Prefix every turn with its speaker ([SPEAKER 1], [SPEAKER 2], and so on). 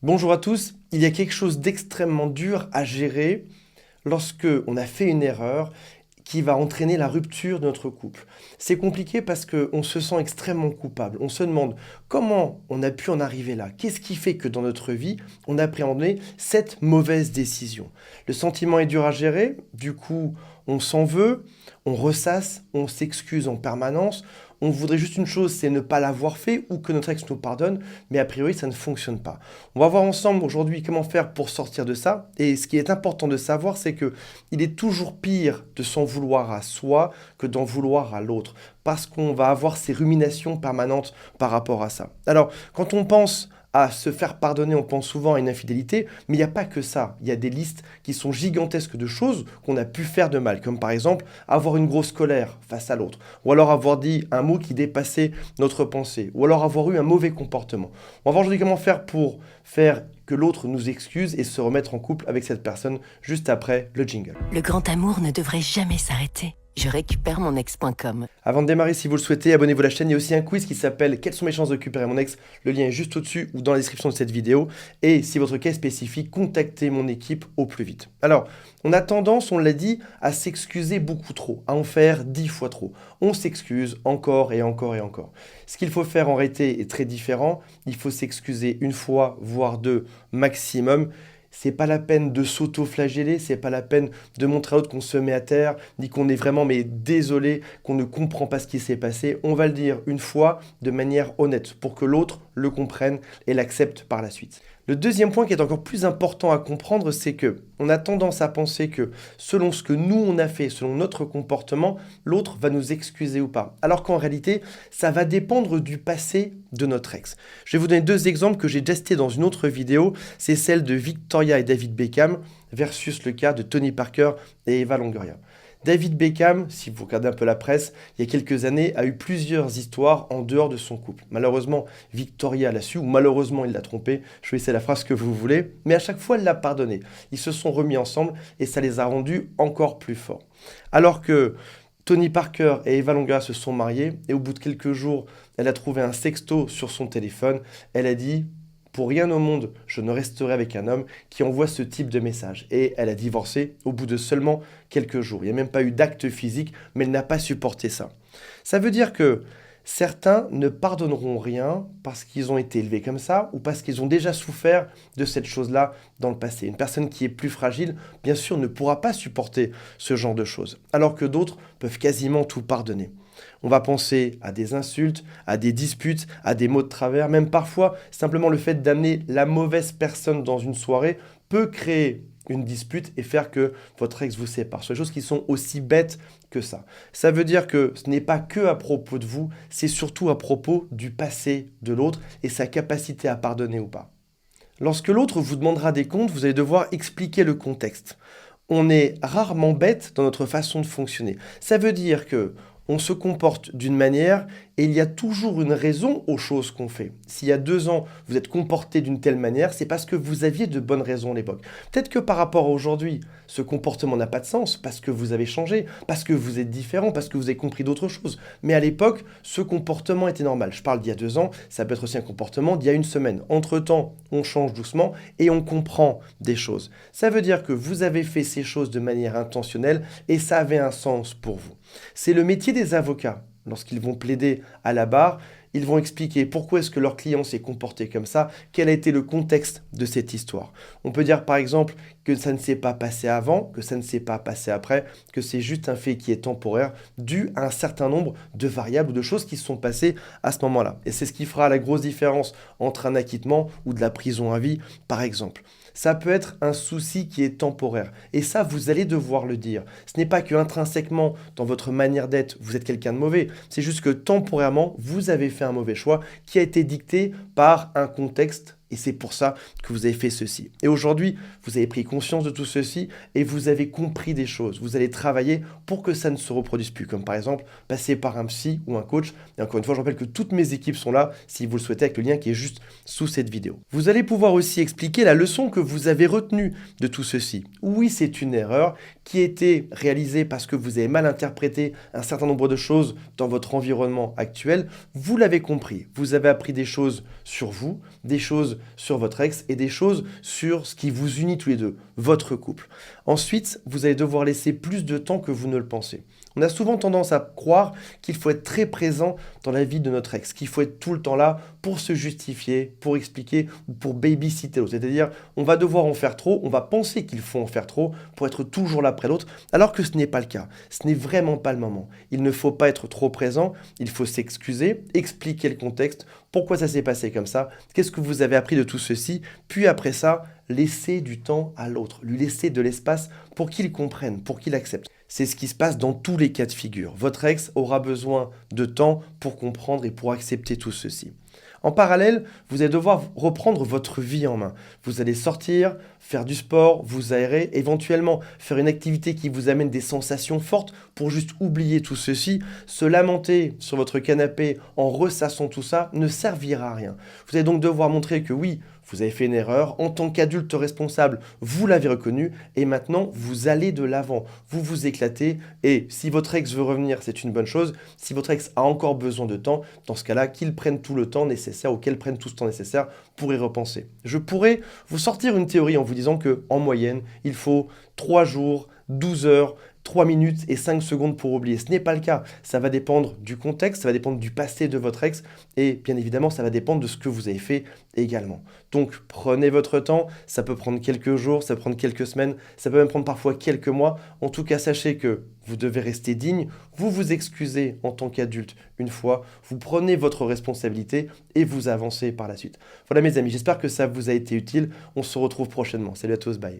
[SPEAKER 1] Bonjour à tous, il y a quelque chose d'extrêmement dur à gérer lorsque on a fait une erreur qui va entraîner la rupture de notre couple. C'est compliqué parce qu'on se sent extrêmement coupable. On se demande comment on a pu en arriver là. Qu'est-ce qui fait que dans notre vie, on a appréhendé cette mauvaise décision? Le sentiment est dur à gérer, du coup, on s'en veut, on ressasse, on s'excuse en permanence. On voudrait juste une chose, c'est ne pas l'avoir fait ou que notre ex nous pardonne, mais a priori, ça ne fonctionne pas. On va voir ensemble aujourd'hui comment faire pour sortir de ça. Et ce qui est important de savoir, c'est que il est toujours pire de s'en vouloir à soi que d'en vouloir à l'autre, parce qu'on va avoir ces ruminations permanentes par rapport à ça. Alors, quand on pense à se faire pardonner, on pense souvent à une infidélité, mais il n'y a pas que ça. Il y a des listes qui sont gigantesques de choses qu'on a pu faire de mal, comme par exemple avoir une grosse colère face à l'autre, ou alors avoir dit un mot qui dépassait notre pensée, ou alors avoir eu un mauvais comportement. On va voir aujourd'hui comment faire pour faire que l'autre nous excuse et se remettre en couple avec cette personne juste après le jingle.
[SPEAKER 2] Le grand amour ne devrait jamais s'arrêter. Je récupère mon ex.com.
[SPEAKER 1] Avant de démarrer, si vous le souhaitez, abonnez-vous à la chaîne. Il y a aussi un quiz qui s'appelle Quelles sont mes chances de récupérer mon ex? Le lien est juste au-dessus ou dans la description de cette vidéo. Et si votre cas est spécifique, contactez mon équipe au plus vite. Alors, on a tendance, on l'a dit, à s'excuser beaucoup trop, à en faire 10 fois trop. On s'excuse encore et encore et encore. Ce qu'il faut faire en réalité est très différent. Il faut s'excuser une fois, voire deux maximum. C'est pas la peine de s'auto-flageller, c'est pas la peine de montrer à l'autre qu'on se met à terre, ni qu'on est vraiment mais désolé, qu'on ne comprend pas ce qui s'est passé. On va le dire une fois de manière honnête pour que l'autre le comprenne et l'accepte par la suite. Le deuxième point qui est encore plus important à comprendre, c'est que on a tendance à penser que selon ce que nous on a fait, selon notre comportement, l'autre va nous excuser ou pas. Alors qu'en réalité, ça va dépendre du passé de notre ex. Je vais vous donner deux exemples que j'ai testés dans une autre vidéo. C'est celle de Victoria et David Beckham versus le cas de Tony Parker et Eva Longoria. David Beckham, si vous regardez un peu la presse, il y a quelques années, a eu plusieurs histoires en dehors de son couple. Malheureusement, Victoria l'a su, ou malheureusement, il l'a trompé. Je vais essayer la phrase que vous voulez. Mais à chaque fois, elle l'a pardonné. Ils se sont remis ensemble et ça les a rendus encore plus forts. Alors que Tony Parker et Eva Longoria se sont mariés et au bout de quelques jours, elle a trouvé un sexto sur son téléphone. Elle a dit: pour rien au monde, je ne resterai avec un homme qui envoie ce type de message. Et elle a divorcé au bout de seulement quelques jours. Il n'y a même pas eu d'acte physique, mais elle n'a pas supporté ça. Ça veut dire que certains ne pardonneront rien parce qu'ils ont été élevés comme ça ou parce qu'ils ont déjà souffert de cette chose-là dans le passé. Une personne qui est plus fragile, bien sûr, ne pourra pas supporter ce genre de choses, alors que d'autres peuvent quasiment tout pardonner. On va penser à des insultes, à des disputes, à des mots de travers, même parfois simplement le fait d'amener la mauvaise personne dans une soirée peut créer une dispute et faire que votre ex vous sépare. Ce sont des choses qui sont aussi bêtes que ça. Ça veut dire que ce n'est pas que à propos de vous, c'est surtout à propos du passé de l'autre et sa capacité à pardonner ou pas. Lorsque l'autre vous demandera des comptes, vous allez devoir expliquer le contexte. On est rarement bête dans notre façon de fonctionner. Ça veut dire que on se comporte d'une manière et il y a toujours une raison aux choses qu'on fait. S'il y a 2 ans, vous êtes comporté d'une telle manière, c'est parce que vous aviez de bonnes raisons à l'époque. Peut-être que par rapport à aujourd'hui, ce comportement n'a pas de sens parce que vous avez changé, parce que vous êtes différent, parce que vous avez compris d'autres choses. Mais à l'époque, ce comportement était normal. Je parle d'il y a 2 ans, ça peut être aussi un comportement d'il y a une semaine. Entre-temps, on change doucement et on comprend des choses. Ça veut dire que vous avez fait ces choses de manière intentionnelle et ça avait un sens pour vous. C'est le métier des avocats. Lorsqu'ils vont plaider à la barre, ils vont expliquer pourquoi est-ce que leur client s'est comporté comme ça, quel a été le contexte de cette histoire. On peut dire par exemple que ça ne s'est pas passé avant, que ça ne s'est pas passé après, que c'est juste un fait qui est temporaire, dû à un certain nombre de variables ou de choses qui se sont passées à ce moment-là. Et c'est ce qui fera la grosse différence entre un acquittement ou de la prison à vie, par exemple. Ça peut être un souci qui est temporaire. Et ça, vous allez devoir le dire. Ce n'est pas que intrinsèquement, dans votre manière d'être, vous êtes quelqu'un de mauvais. C'est juste que temporairement, vous avez fait un mauvais choix qui a été dicté par un contexte. Et c'est pour ça que vous avez fait ceci. Et aujourd'hui, vous avez pris conscience de tout ceci et vous avez compris des choses. Vous allez travailler pour que ça ne se reproduise plus. Comme par exemple, passer par un psy ou un coach. Et encore une fois, je rappelle que toutes mes équipes sont là, si vous le souhaitez, avec le lien qui est juste sous cette vidéo. Vous allez pouvoir aussi expliquer la leçon que vous avez retenue de tout ceci. Oui, c'est une erreur qui a été réalisée parce que vous avez mal interprété un certain nombre de choses dans votre environnement actuel. Vous l'avez compris. Vous avez appris des choses sur vous, des choses sur votre ex et des choses sur ce qui vous unit tous les deux, votre couple. Ensuite, vous allez devoir laisser plus de temps que vous ne le pensez. On a souvent tendance à croire qu'il faut être très présent dans la vie de notre ex, qu'il faut être tout le temps là pour se justifier, pour expliquer ou pour babysitter l'autre. C'est-à-dire, on va devoir en faire trop, on va penser qu'il faut en faire trop pour être toujours là près de l'autre, alors que ce n'est pas le cas. Ce n'est vraiment pas le moment. Il ne faut pas être trop présent, il faut s'excuser, expliquer le contexte, pourquoi ça s'est passé comme ça, qu'est-ce que vous avez appris de tout ceci, puis après ça, laisser du temps à l'autre, lui laisser de l'espace pour qu'il comprenne, pour qu'il accepte. C'est ce qui se passe dans tous les cas de figure. Votre ex aura besoin de temps pour comprendre et pour accepter tout ceci. En parallèle, vous allez devoir reprendre votre vie en main. Vous allez sortir, faire du sport, vous aérer, éventuellement faire une activité qui vous amène des sensations fortes pour juste oublier tout ceci. Se lamenter sur votre canapé en ressassant tout ça ne servira à rien. Vous allez donc devoir montrer que oui, vous avez fait une erreur, en tant qu'adulte responsable, vous l'avez reconnu et maintenant vous allez de l'avant, vous vous éclatez et si votre ex veut revenir, c'est une bonne chose. Si votre ex a encore besoin de temps, dans ce cas-là, qu'il prenne tout le temps nécessaire ou qu'elle prenne tout ce temps nécessaire pour y repenser. Je pourrais vous sortir une théorie en vous disant que en moyenne, il faut 3 jours, 12 heures, 3 minutes et 5 secondes pour oublier. Ce n'est pas le cas. Ça va dépendre du contexte, ça va dépendre du passé de votre ex et bien évidemment, ça va dépendre de ce que vous avez fait également. Donc, prenez votre temps. Ça peut prendre quelques jours, ça peut prendre quelques semaines, ça peut même prendre parfois quelques mois. En tout cas, sachez que vous devez rester digne, vous vous excusez en tant qu'adulte une fois, vous prenez votre responsabilité et vous avancez par la suite. Voilà mes amis, j'espère que ça vous a été utile. On se retrouve prochainement. Salut à tous, bye.